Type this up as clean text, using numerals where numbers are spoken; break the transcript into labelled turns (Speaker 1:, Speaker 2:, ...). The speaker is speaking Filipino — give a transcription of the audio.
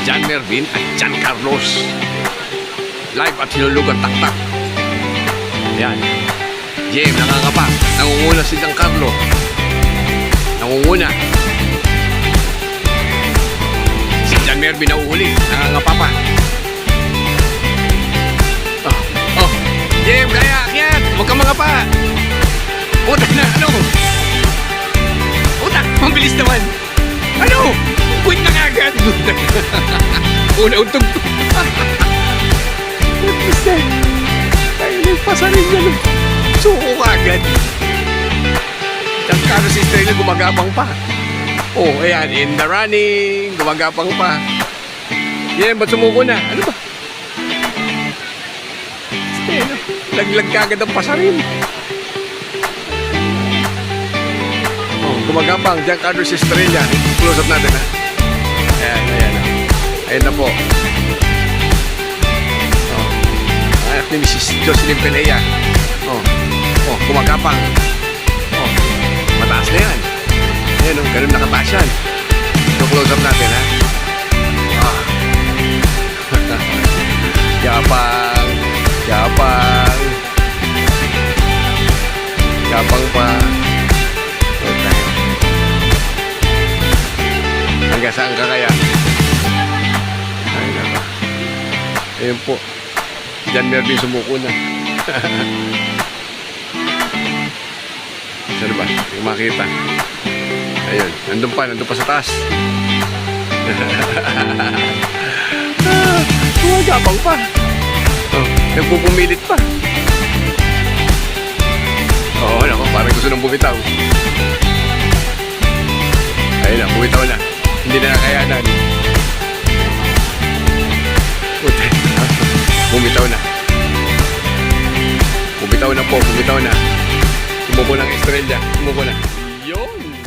Speaker 1: John Mervin at John Carlos. Live at hinulugan taktak. Ayan. JM nangangapa. Nangunguna si Giancarlo. Nangunguna. Si John Mervin nauuli. Nangangapa pa. Oh. JM kaya akyat. Huwag kang mangapa. Puta na. Ano? Puta. Mabilis naman. Ano? Quit na agad. Una untog. Basta. Tayo na yung pasarin niya. Suko ka agad. Giancarlo si Estrella gumagapang pa. Oh, ayan. In the running. Gumagapang pa. Yan, ba't sumuko na? Ano ba? Estrella. Laglag ka agad ang pasarin. Oh, gumagapang. Giancarlo si Estrella. Close up natin, ha? Ayan, ayan. Ayan na po. Oh. Anak ni Mrs. Jocelyn Pelea. Oh. Oh, gumagapang. Oh. Mataas na yan. Ayan, oh. Ganun nakataas yan. So, close up natin, ha? Ah. Yapang. Yapang. Yapang pa. Okay. Hanggang saan ka kaya? Ay, naka. Ayun po. John Mervin sumuko na. Saan ba? Yung makita. Ayun. Nandun pa sa taas. Gumagapang pa. Oh, nagpupumilit pa. Oo, naku. Parang gusto nang bumitaw. Ayun na. Bumitaw na. Hindi na nakayanan. Puti. Bumitaw na. Bumitaw na po. Bumitaw na. Tumubo ng Estrella. Tumubo na. Yun.